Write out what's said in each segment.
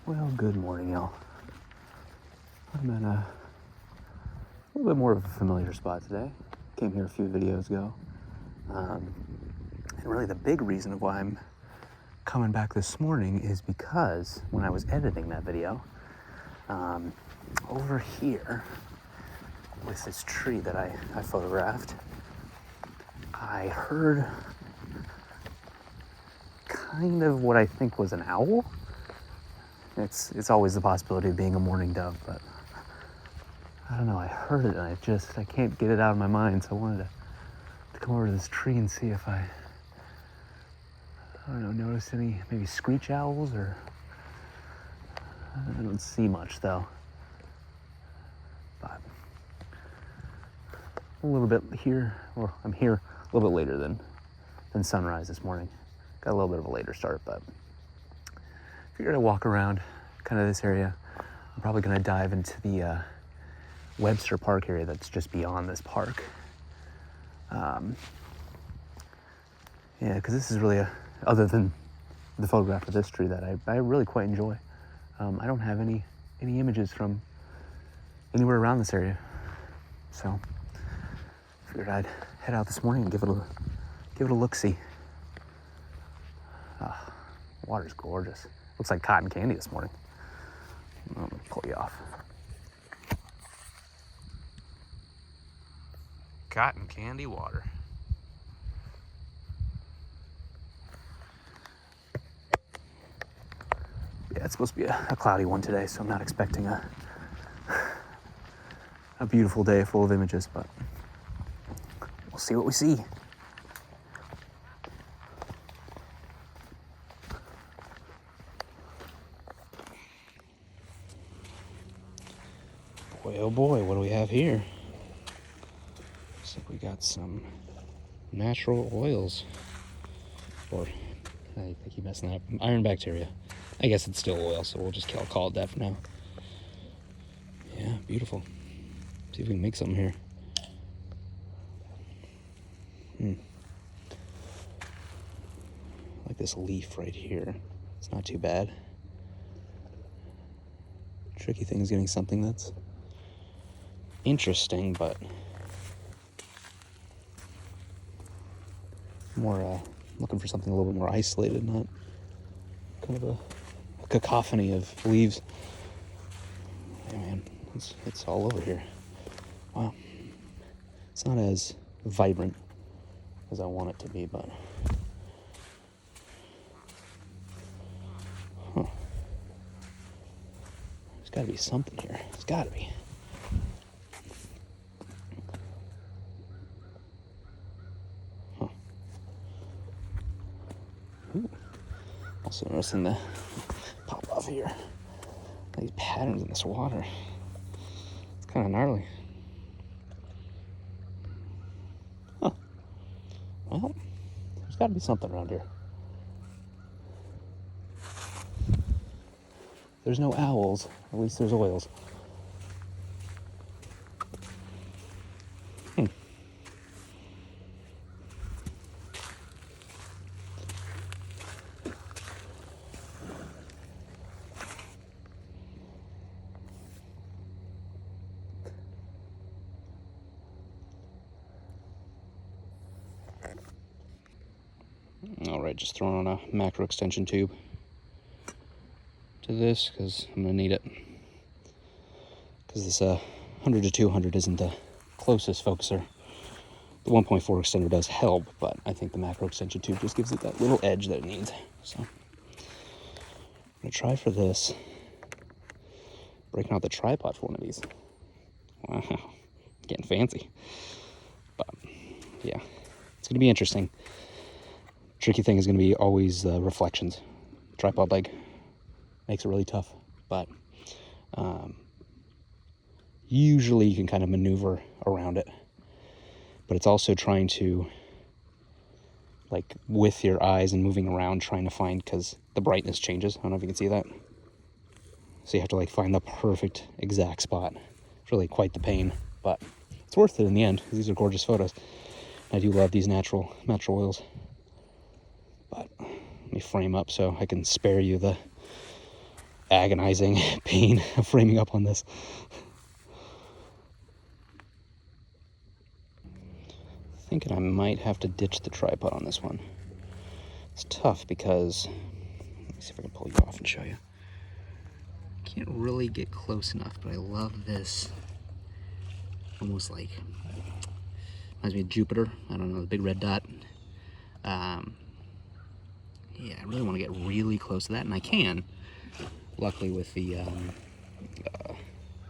Well, good morning, y'all. I'm in a little bit more of a familiar spot today. Came here a few videos ago. And really the big reason of why I'm coming back this morning is because when I was editing that video, over here with this tree that I photographed, I heard kind of what I think was an owl. It's always the possibility of being a mourning dove, but I don't know, I heard it and I can't get it out of my mind, so I wanted to come over to this tree and see if I don't know, notice any maybe screech owls, or I don't see much though. But a little bit here, or I'm here a little bit later than sunrise this morning. Got a little bit of a later start, but figured I'd walk around kind of this area. I'm probably gonna dive into the Webster Park area that's just beyond this park. Yeah, because this is really other than the photograph of this tree that I really quite enjoy. I don't have any images from anywhere around this area, so figured I'd head out this morning and give it a look-see. Water's gorgeous. Looks like cotton candy this morning. I'm gonna pull you off. Cotton candy water. Yeah, it's supposed to be a cloudy one today, so I'm not expecting a beautiful day full of images, but we'll see what we see. Boy, oh boy, what do we have here? Looks like we got some natural oils, or I keep messing that up, iron bacteria. I guess it's still oil, so we'll just call it that for now. Yeah, beautiful. See if we can make something here. Like this leaf right here. It's not too bad. Tricky thing is getting something that's interesting, but more looking for something a little bit more isolated, not kind of a cacophony of leaves. Yeah, man, it's all over here. Wow. It's not as vibrant as I want it to be, but there's got to be something here. There's got to be. Also noticing the pop off here. These patterns in this water. It's kind of gnarly. Huh. Well, there's got to be something around here. There's no owls. At least there's oils. All right, just throwing on a macro extension tube to this because I'm gonna need it. Because this 100 to 200 isn't the closest focuser. The 1.4 extender does help, but I think the macro extension tube just gives it that little edge that it needs. So I'm gonna try for this. Breaking out the tripod for one of these. Wow, getting fancy. But yeah, it's gonna be interesting. Tricky thing is going to be always the reflections. Tripod leg makes it really tough, but usually you can kind of maneuver around it. But it's also trying to, like, with your eyes and moving around, trying to find, because the brightness changes. I don't know if you can see that. So you have to, like, find the perfect exact spot. It's really quite the pain, but it's worth it in the end, because these are gorgeous photos. I do love these natural oils. But let me frame up so I can spare you the agonizing pain of framing up on this. Thinking I might have to ditch the tripod on this one. It's tough because, let me see if I can pull you off and show you. Can't really get close enough, but I love this. Almost like, reminds me of Jupiter. I don't know, the big red dot. Yeah, I really want to get really close to that, and I can. Luckily with the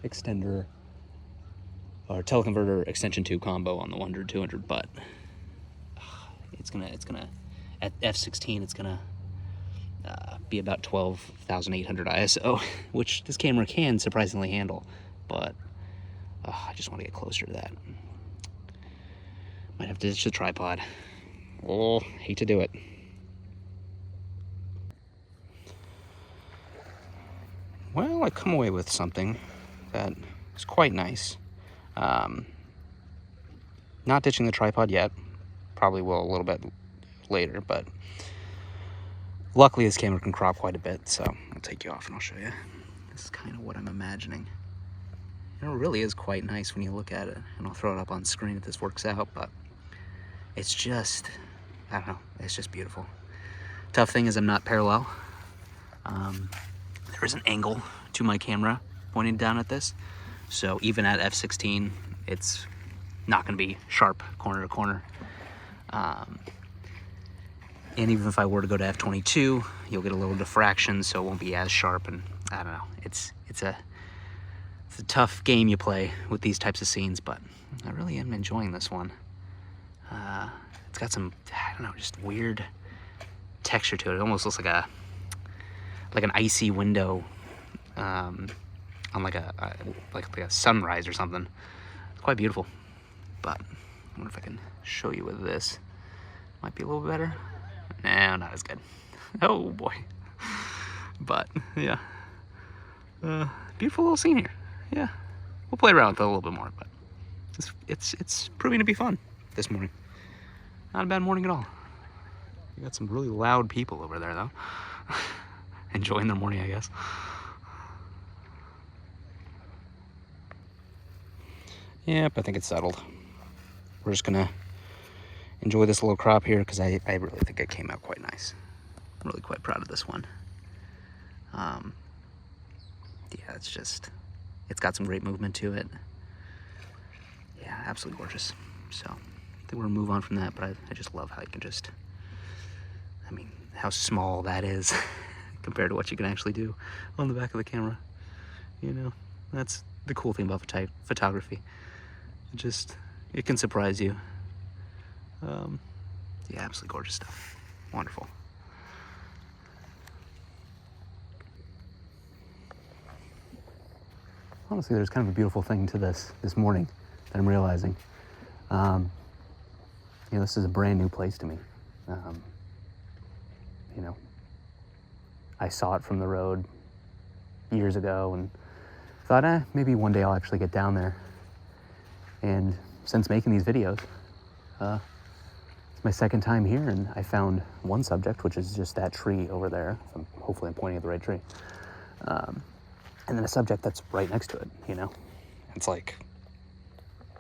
extender or teleconverter extension tube combo on the 100-200, but it's gonna at f/16 it's gonna be about 12,800 ISO, which this camera can surprisingly handle, but I just want to get closer to that. Might have to ditch the tripod. Oh, hate to do it. Well, I come away with something that is quite nice. Not ditching the tripod yet. Probably will a little bit later, but luckily this camera can crop quite a bit, so I'll take you off and I'll show you. This is kind of what I'm imagining. It really is quite nice when you look at it, and I'll throw it up on screen if this works out, but it's just, I don't know, it's just beautiful. Tough thing is I'm not parallel. There is an angle to my camera pointing down at this, so even at f/16 it's not going to be sharp corner to corner. And even if I were to go to f/22, you'll get a little diffraction, so it won't be as sharp, and I don't know, it's a tough game you play with these types of scenes, but I really am enjoying this one. It's got some, I don't know, just weird texture to it. It almost looks like an icy window on like a sunrise or something. It's quite beautiful, but I wonder if I can show you with this. Might be a little bit better. No, not as good. Oh boy. But yeah, beautiful little scene here. Yeah, we'll play around with it a little bit more, but it's proving to be fun this morning. Not a bad morning at all. We got some really loud people over there though. Enjoying their morning, I guess. Yep, I think it's settled. We're just gonna enjoy this little crop here because I really think it came out quite nice. I'm really quite proud of this one. Yeah, it's got some great movement to it. Yeah, absolutely gorgeous. So I think we're gonna move on from that, but I just love how you can just, I mean, how small that is compared to what you can actually do on the back of the camera. You know, that's the cool thing about photography. It can surprise you. Yeah, absolutely gorgeous stuff. Wonderful. Honestly, there's kind of a beautiful thing to this morning that I'm realizing. You know, this is a brand new place to me. You know, I saw it from the road years ago and thought, maybe one day I'll actually get down there. And since making these videos, it's my second time here, and I found one subject, which is just that tree over there. Hopefully I'm pointing at the right tree. And then a subject that's right next to it, you know? It's like,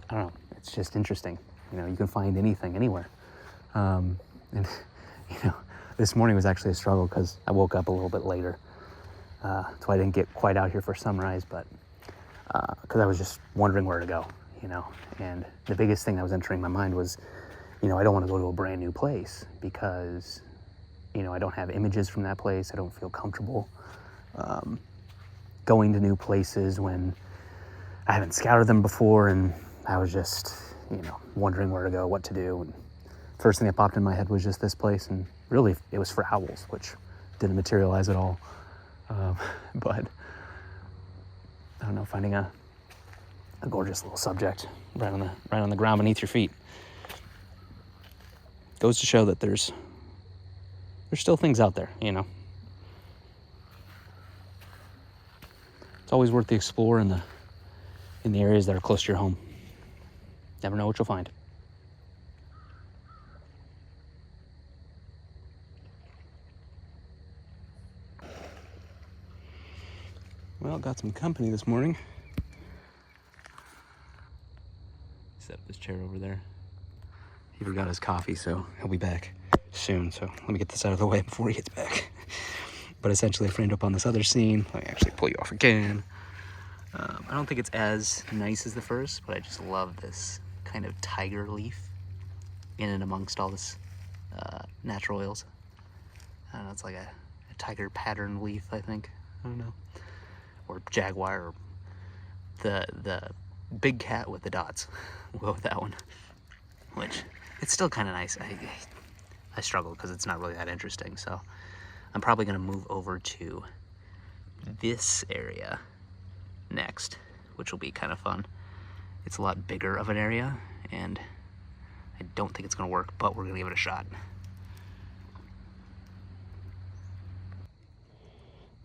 I don't know, it's just interesting. You know, you can find anything, anywhere. And, you know, this morning was actually a struggle because I woke up a little bit later. So I didn't get quite out here for sunrise, but because I was just wondering where to go, you know? And the biggest thing that was entering my mind was, you know, I don't want to go to a brand new place because, you know, I don't have images from that place. I don't feel comfortable going to new places when I haven't scouted them before, and I was just, you know, wondering where to go, what to do. And first thing that popped in my head was just this place, and really it was for owls, which didn't materialize at all. But I don't know, finding a gorgeous little subject right on the ground beneath your feet goes to show that there's still things out there, you know. It's always worth the explore in the areas that are close to your home. Never know what you'll find. Well, got some company this morning. Set up this chair over there. He forgot his coffee, so he'll be back soon. So let me get this out of the way before he gets back. But essentially, I framed up on this other scene. Let me actually pull you off again. I don't think it's as nice as the first, but I just love this kind of tiger leaf in and amongst all this natural oils. I don't know, it's like a tiger pattern leaf, I think. I don't know. Or jaguar, or the big cat with the dots. We'll go with that one. Which, it's still kind of nice. I struggle because it's not really that interesting, so I'm probably going to move over to this area next, which will be kind of fun. It's a lot bigger of an area, and I don't think it's going to work, but we're going to give it a shot.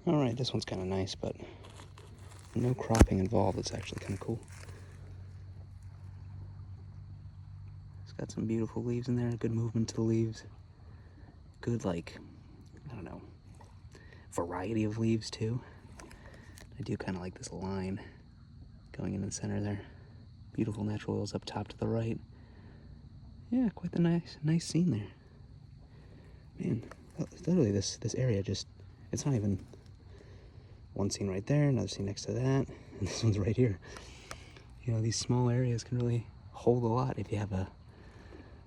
All right, this one's kind of nice, but no cropping involved. It's actually kind of cool. It's got some beautiful leaves in there, good movement to the leaves. Good, like, I don't know, variety of leaves too. I do kind of like this line going into the center there. Beautiful natural oils up top to the right. Yeah, quite the nice scene there. Man, literally this area just, it's not even one scene right there, another scene next to that, and this one's right here. You know, these small areas can really hold a lot if you have a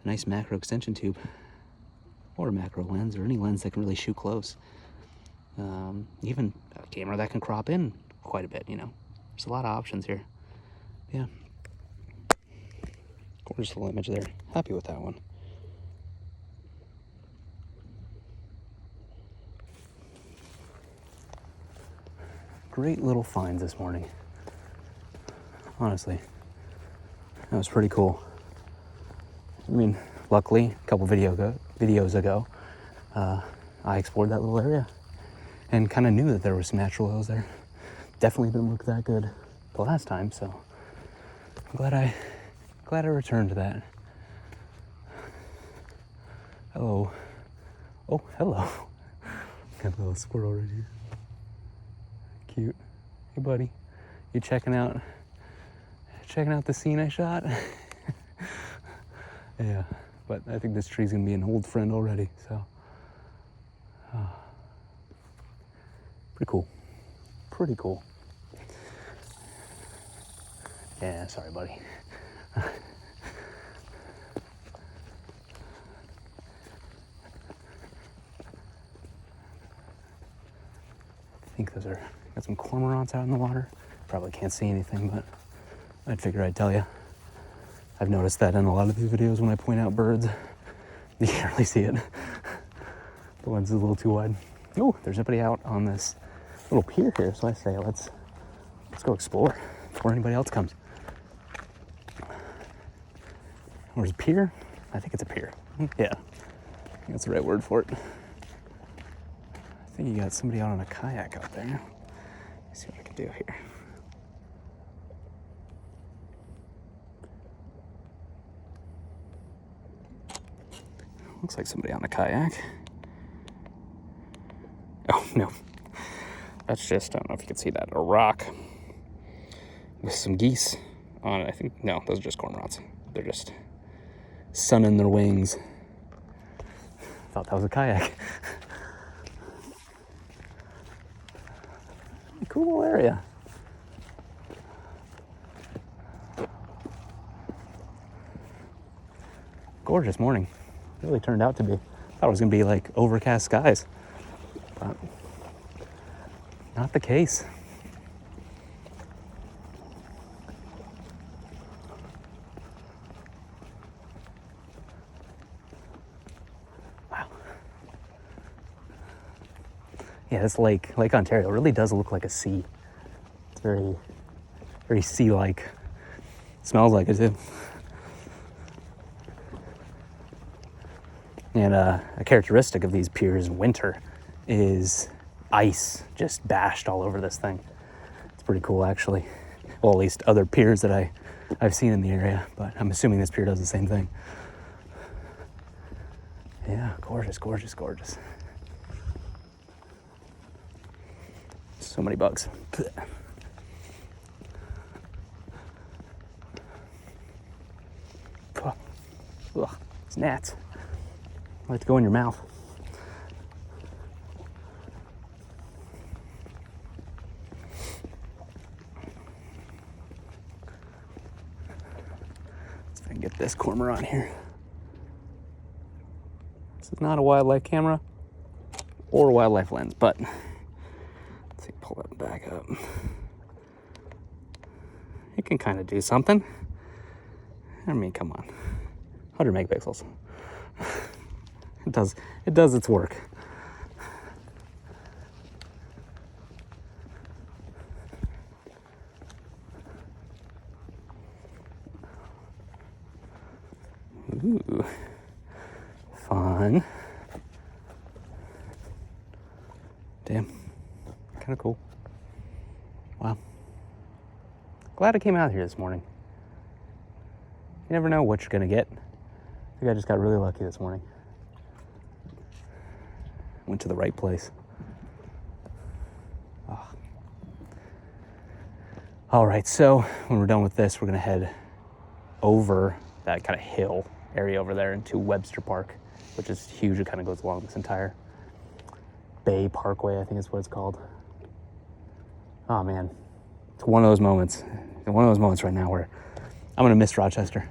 nice macro extension tube, or a macro lens, or any lens that can really shoot close. Even a camera that can crop in quite a bit, you know. There's a lot of options here. Yeah. Gorgeous little image there. Happy with that one. Great little finds this morning. Honestly, that was pretty cool. I mean, luckily, a couple videos ago, I explored that little area and kind of knew that there were some natural oils there. Definitely didn't look that good the last time, so I'm glad I returned to that. Hello. Oh, hello. Got a little squirrel right here. Cute. Hey, buddy. You checking out the scene I shot? Yeah, but I think this tree's gonna be an old friend already, so. Pretty cool. Pretty cool. Yeah, sorry, buddy. I think those are, got some cormorants out in the water. Probably can't see anything, but I'd figure I'd tell you. I've noticed that in a lot of these videos when I point out birds, you can't really see it. The lens is a little too wide. Oh, there's nobody out on this little pier here, so I say let's go explore before anybody else comes. Where's a pier? I think it's a pier. Yeah, I think that's the right word for it. I think you got somebody out on a kayak out there. Let's see what I can do here. Looks like somebody on a kayak. Oh, no. That's just, I don't know if you can see that, a rock with some geese on it. I think, no, those are just cormorants. They're just sunning their wings. Thought that was a kayak. Cool little area. Gorgeous morning. Really turned out to be. Thought it was gonna be like overcast skies, but not the case. Wow. Yeah, this Lake Ontario really does look like a sea. It's very, very sea-like. Smells like it too. And a characteristic of these piers in winter is ice just bashed all over this thing. It's pretty cool, actually. Well, at least other piers that I've seen in the area, but I'm assuming this pier does the same thing. Yeah, gorgeous, gorgeous, gorgeous. So many bugs. Ugh, it's gnats. I like to go in your mouth. Let's see if I can get this cormorant here. This is not a wildlife camera or a wildlife lens, but let's see, pull that back up. It can kind of do something. I mean, come on. 100 megapixels. It does its work. Ooh, fun. Damn, kind of cool. Wow. Glad I came out here this morning. You never know what you're gonna get. I think I just got really lucky this morning. Went to the right place. Oh. All right, so when we're done with this, we're gonna head over that kind of hill area over there into Webster Park, which is huge. It kind of goes along this entire Bay Parkway, I think is what it's called. Oh man, it's one of those moments. One of those moments right now where I'm gonna miss Rochester.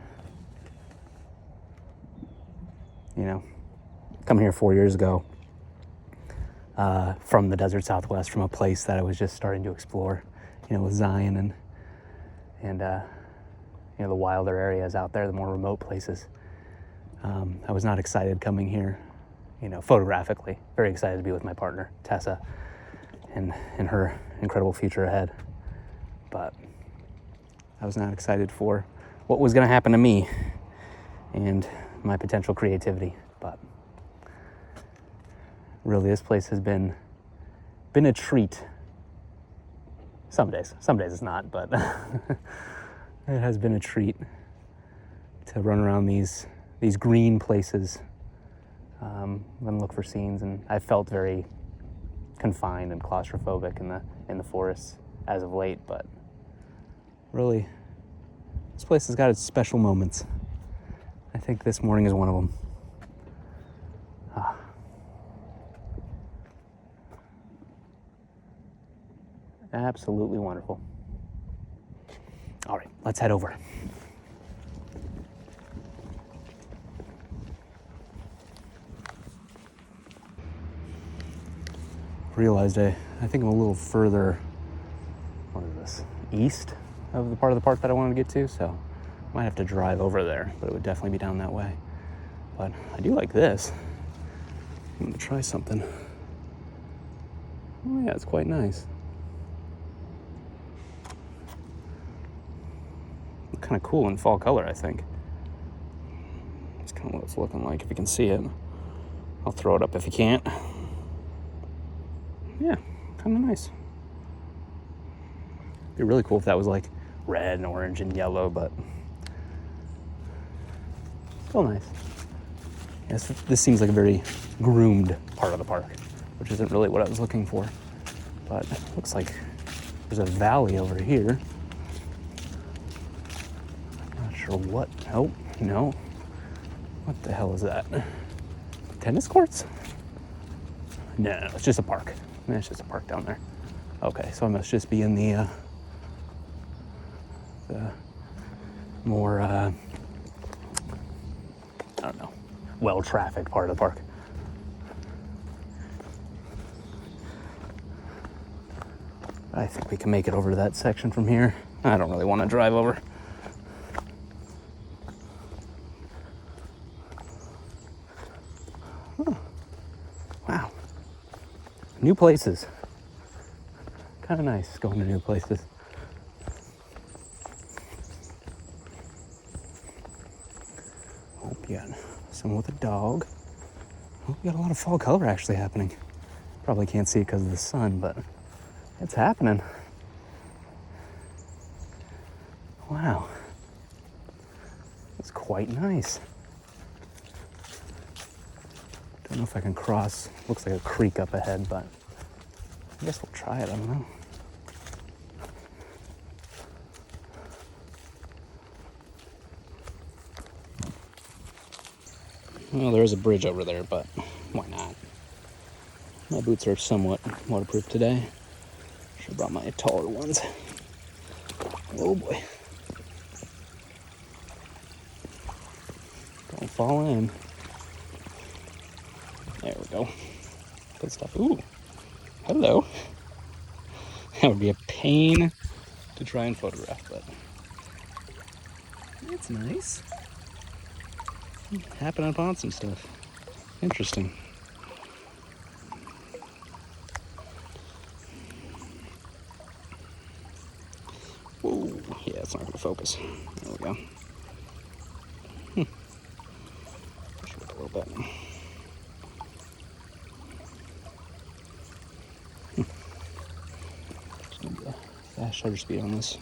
You know, come here 4 years ago from the desert Southwest, from a place that I was just starting to explore, you know, with Zion and you know, the wilder areas out there, the more remote places. I was not excited coming here, you know, photographically. Very excited to be with my partner, Tessa, and her incredible future ahead. But I was not excited for what was going to happen to me and my potential creativity. But really, this place has been a treat. Some days it's not, but it has been a treat to run around these green places and look for scenes. And I felt very confined and claustrophobic in the forests as of late, but really, this place has got its special moments. I think this morning is one of them. Absolutely wonderful. All right, let's head over. Realized I think I'm a little further, what is this, east of the part of the park that I wanted to get to, so I might have to drive over there, but it would definitely be down that way. But I do like this. I'm gonna try something. Oh yeah, it's quite nice. Kind of cool in fall color, I think. That's kind of what it's looking like, if you can see it. I'll throw it up if you can't. Yeah, kind of nice. It'd be really cool if that was like red and orange and yellow, but still nice. Yes, this seems like a very groomed part of the park, which isn't really what I was looking for. But it looks like there's a valley over here. Not sure what. Oh, no. What the hell is that? Tennis courts? No, it's just a park. It's just a park down there. Okay, so I must just be in the more, I don't know, well-trafficked part of the park. I think we can make it over to that section from here. I don't really want to drive over. Huh. Wow. New places. Kind of nice going to new places. Oh, yeah. Someone with a dog. Oh, we got a lot of fall color actually happening. Probably can't see it because of the sun, but it's happening. Wow. That's quite nice. Don't know if I can cross. Looks like a creek up ahead, but I guess we'll try it, I don't know. Well, there is a bridge over there, but why not? My boots are somewhat waterproof today. Should have brought my taller ones. Oh boy. Don't fall in. There we go. Good stuff. Ooh. Hello. That would be a pain to try and photograph, but it's nice. Happening upon some stuff. Interesting. Whoa. Yeah, it's not going to focus. There we go. Push it up a little bit. Just need a fast shutter speed on this.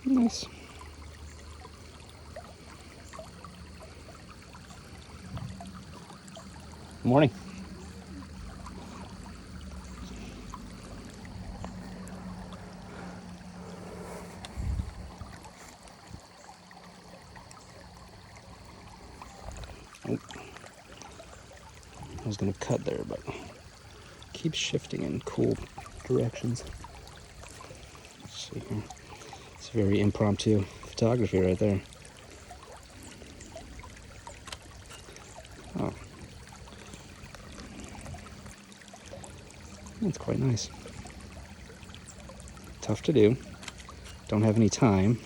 Nice. Good morning. Oh. I was going to cut there, but keeps shifting in cool directions. Let's see here. It's very impromptu photography right there. Oh. That's quite nice. Tough to do. Don't have any time,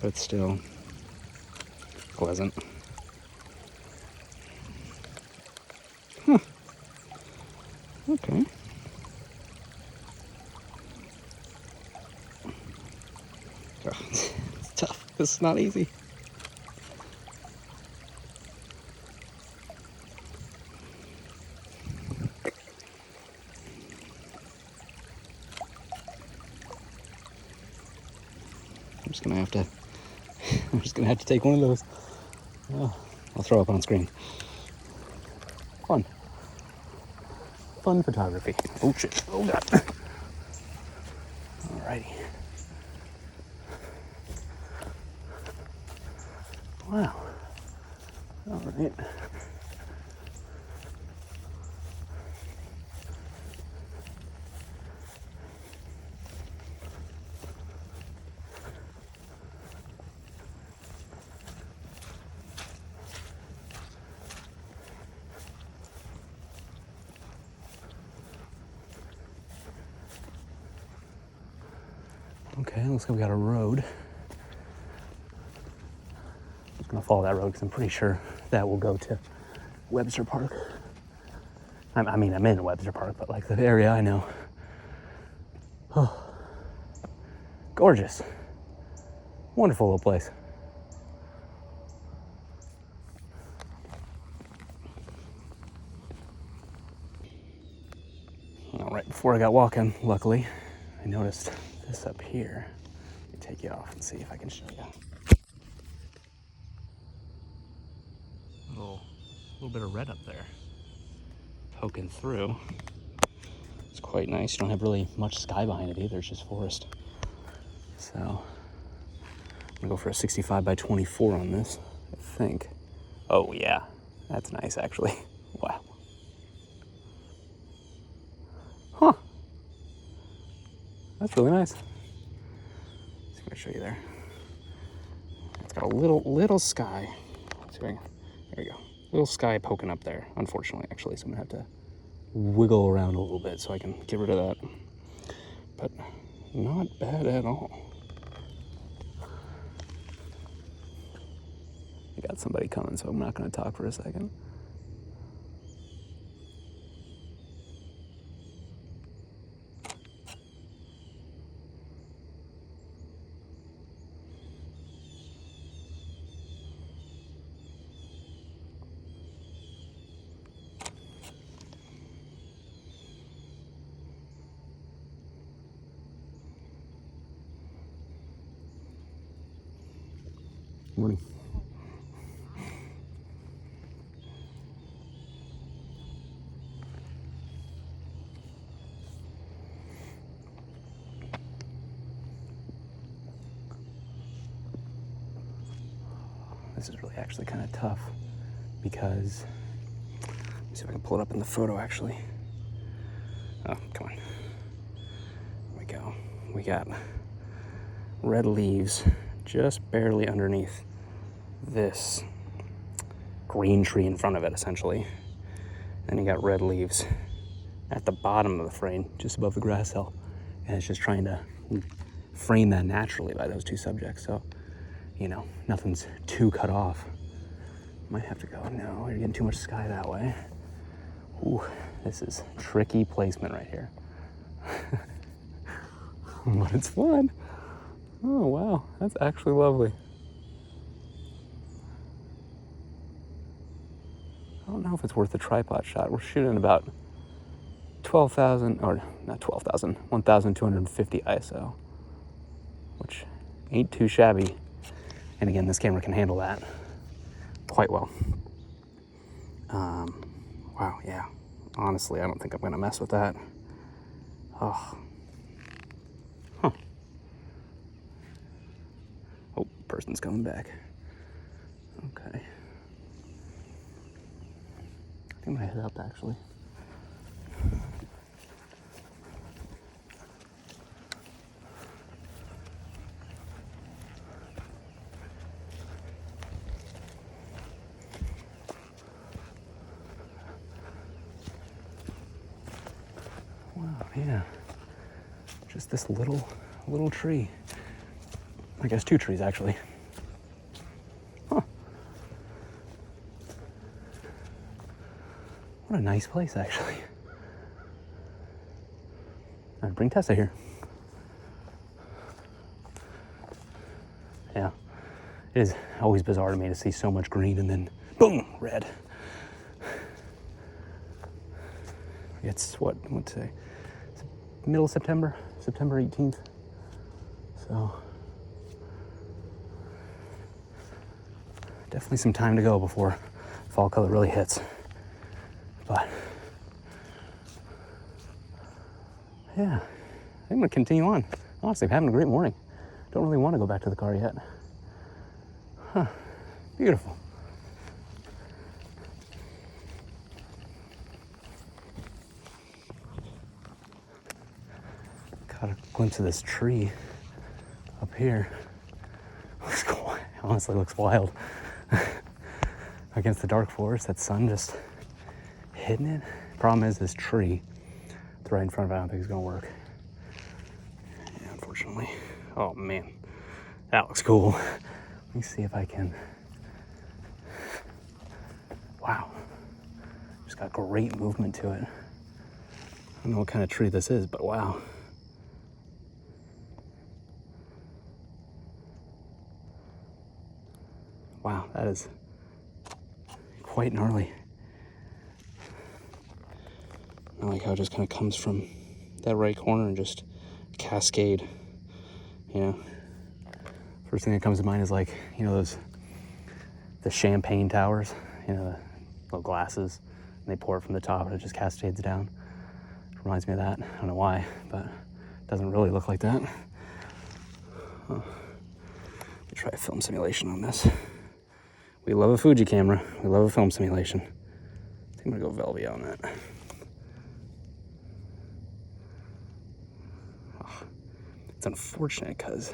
but still pleasant. Huh. Okay. Oh, it's tough. This is not easy. I'm just gonna have to take one of those. Oh, I'll throw up on screen. Fun photography. Oh shit, oh god. Alrighty. Wow. Alright. Okay, looks like we got a road. I'm just gonna follow that road because I'm pretty sure that will go to Webster Park. I mean, I'm in Webster Park, but like the area I know. Oh, gorgeous. Wonderful little place. All right, before I got walking, luckily, I noticed this up here. Let me take you off and see if I can show you. Little bit of red up there, poking through. It's quite nice. You don't have really much sky behind it either. It's just forest. So I'm gonna go for a 65 by 24 on this, I think. Oh yeah, that's nice actually. Wow. Huh. That's really nice. Let's see if I can show you there. It's got a little sky. Let's see if I can, there you go. Little sky poking up there, unfortunately, actually. So I'm gonna have to wiggle around a little bit so I can get rid of that. But not bad at all. I got somebody coming, so I'm not gonna talk for a second. Morning. This is really actually kind of tough because, let me see if I can pull it up in the photo actually. Oh, come on. Here we go. We got red leaves just barely underneath this green tree in front of it, essentially. Then you got red leaves at the bottom of the frame, just above the grass hill. And it's just trying to frame that naturally by those two subjects. So, you know, nothing's too cut off. Might have to go, no, you're getting too much sky that way. Ooh, this is tricky placement right here. But it's fun. Oh, wow, that's actually lovely. I don't know if it's worth a tripod shot. We're shooting about 12,000, or not 12,000, 1,250 ISO, which ain't too shabby. And again, this camera can handle that quite well. Wow, yeah. Honestly, I don't think I'm gonna mess with that. Oh. Huh. Oh, person's coming back. Okay. I think I'm gonna head up actually. Wow, yeah. Just this little tree. I guess two trees actually. Huh. What a nice place actually. I'd bring Tessa here. Yeah. It is always bizarre to me to see so much green and then boom, red. It's what today? Middle of September, September 18th. So definitely some time to go before fall color really hits. But yeah, I think I'm gonna continue on. Honestly, I'm having a great morning. Don't really want to go back to the car yet. Huh, beautiful. Got a glimpse of this tree up here. Honestly, looks wild. Against the dark forest, that sun just hitting it. Problem is, this tree right in front of it, I don't think it's gonna work. Yeah, unfortunately. Oh man, that looks cool. Let me see if I can. Wow, just got great movement to it. I don't know what kind of tree this is, but wow. Wow, that is quite gnarly. I like how it just kind of comes from that right corner and just cascade, you know. First thing that comes to mind is like, you know, the champagne towers, you know, the little glasses, and they pour it from the top and it just cascades down. Reminds me of that. I don't know why, but it doesn't really look like that. Huh. Let me try a film simulation on this. We love a Fuji camera. We love a film simulation. I think I'm gonna go Velvia on that. Oh, it's unfortunate because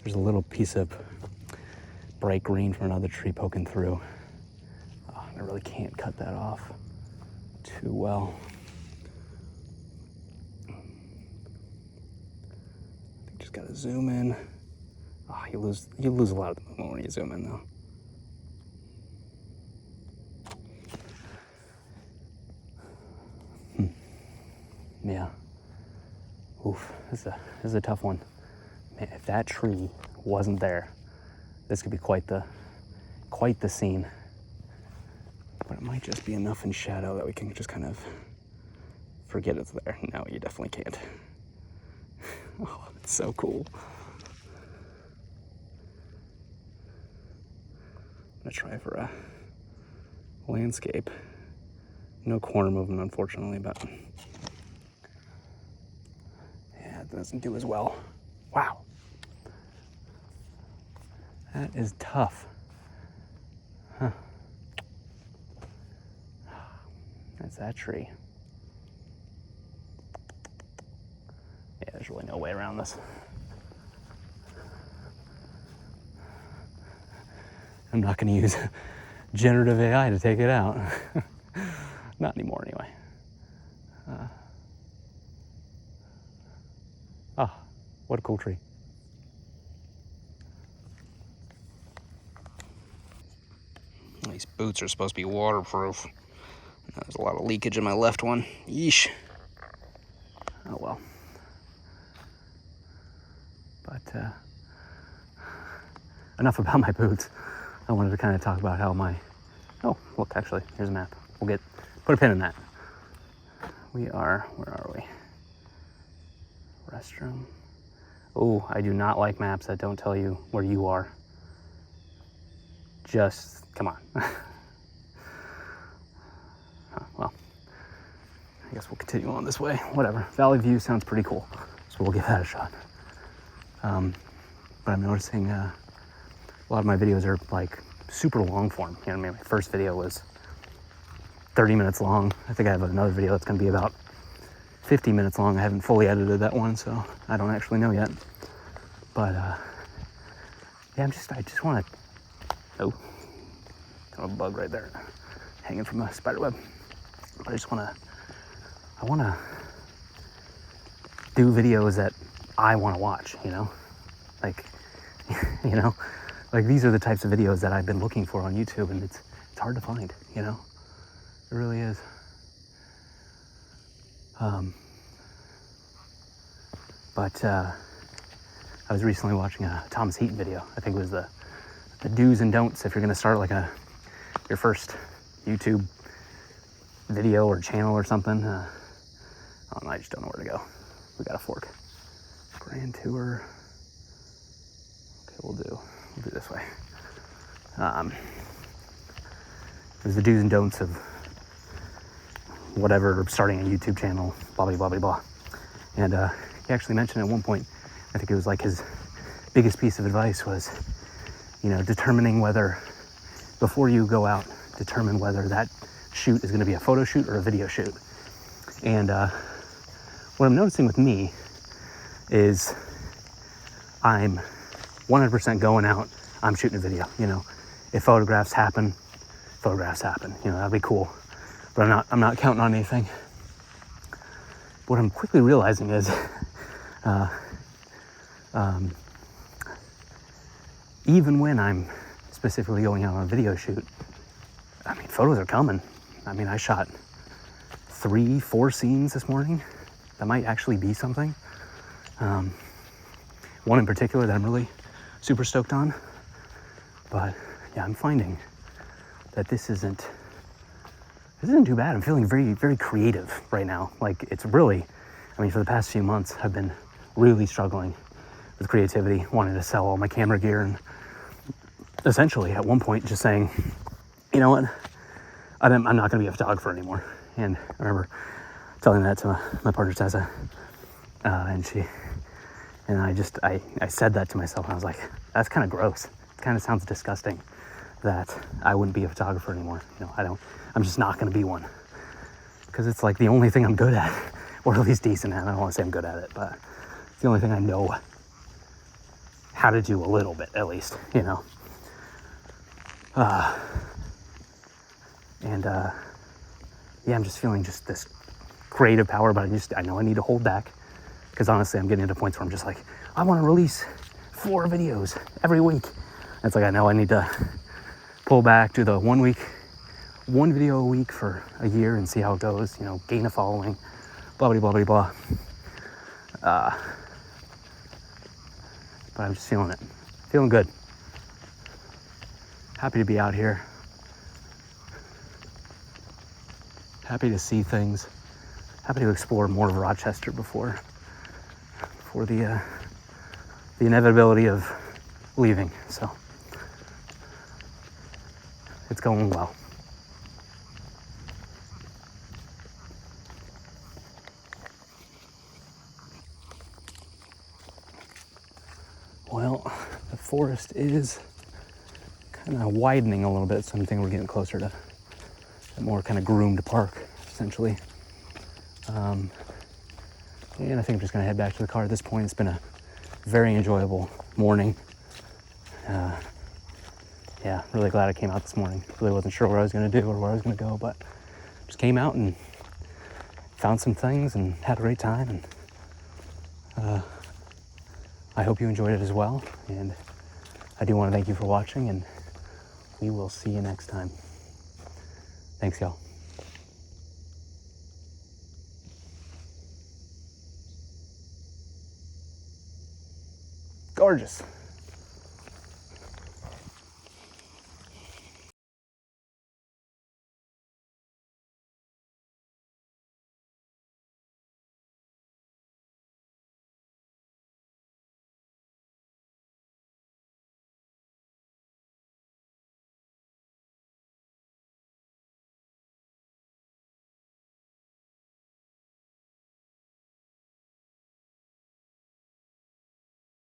there's a little piece of bright green from another tree poking through. Oh, I really can't cut that off too well. I think just gotta zoom in. Oh, you lose a lot of the movement when you zoom in though. Yeah. Oof, this is a tough one. Man, if that tree wasn't there, this could be quite the scene. But it might just be enough in shadow that we can just kind of forget it's there. No, you definitely can't. Oh, it's so cool. try for a landscape. No corner movement, unfortunately, but yeah, it doesn't do as well. Wow. That is tough. Huh. That's that tree. Yeah, there's really no way around this. I'm not going to use generative AI to take it out. Not anymore, anyway. What a cool tree. These boots are supposed to be waterproof. There's a lot of leakage in my left one. Yeesh. Oh well. But enough about my boots. I wanted to kind of talk about how my... Oh, look, actually, here's a map. We'll put a pin in that. We are, where are we? Restroom. Oh, I do not like maps that don't tell you where you are. Just, come on. Well, I guess we'll continue on this way. Whatever. Valley View sounds pretty cool, so we'll give that a shot. But I'm noticing a lot of my videos are like super long form. You know what I mean? My first video was 30 minutes long. I think I have another video that's going to be about 50 minutes long. I haven't fully edited that one, so I don't actually know yet. But yeah, I just want to... Oh, got a bug right there, hanging from a spider web. But I want to do videos that I want to watch, you know? Like, you know, like these are the types of videos that I've been looking for on YouTube, and it's hard to find, you know? It really is. But I was recently watching a Thomas Heaton video. I think it was the do's and don'ts if you're gonna start like your first YouTube video or channel or something. I just don't know where to go. We got a fork. Grand tour. Okay, we'll do this way. There's the do's and don'ts of whatever, starting a YouTube channel, blah, blah, blah, blah, blah. And he actually mentioned at one point, I think it was like his biggest piece of advice was, you know, determining whether, before you go out, determine whether that shoot is going to be a photo shoot or a video shoot. And what I'm noticing with me is I'm 100% going out, I'm shooting a video, you know. If photographs happen, you know, that'd be cool. But I'm not counting on anything. What I'm quickly realizing is even when I'm specifically going out on a video shoot, I mean, photos are coming. I mean, I shot 3-4 scenes this morning. That might actually be something. One in particular that I'm really super stoked on. But yeah, I'm finding that this isn't too bad. I'm feeling very, very creative right now. Like, it's really, I mean, for the past few months, I've been really struggling with creativity, wanting to sell all my camera gear, and essentially at one point just saying, you know what, I'm not going to be a photographer anymore. And I remember telling that to my partner Tessa, and I said that to myself, and I was like, that's kind of gross. It kind of sounds disgusting that I wouldn't be a photographer anymore. You know, I'm just not going to be one, because it's like the only thing I'm good at, or at least decent at. I don't want to say I'm good at it, but it's the only thing I know how to do a little bit, at least, you know. Yeah, I'm just feeling just this creative power, but I know I need to hold back, because honestly, I'm getting to points where I'm just like, I want to release 4 videos every week. And it's like, I know I need to pull back, do the 1 video a week for a year and see how it goes, you know, gain a following, blah, blah, blah, blah, blah. But I'm just feeling it. Feeling good. Happy to be out here. Happy to see things. Happy to explore more of Rochester before the inevitability of leaving. So going well. Well, the forest is kind of widening a little bit, so I'm thinking we're getting closer to a more kind of groomed park, essentially. And I think I'm just gonna head back to the car at this point. It's been a very enjoyable morning. Yeah, really glad I came out this morning. Really wasn't sure what I was gonna do or where I was gonna go, but just came out and found some things and had a great time. And I hope you enjoyed it as well. And I do want to thank you for watching, and we will see you next time. Thanks, y'all. Gorgeous.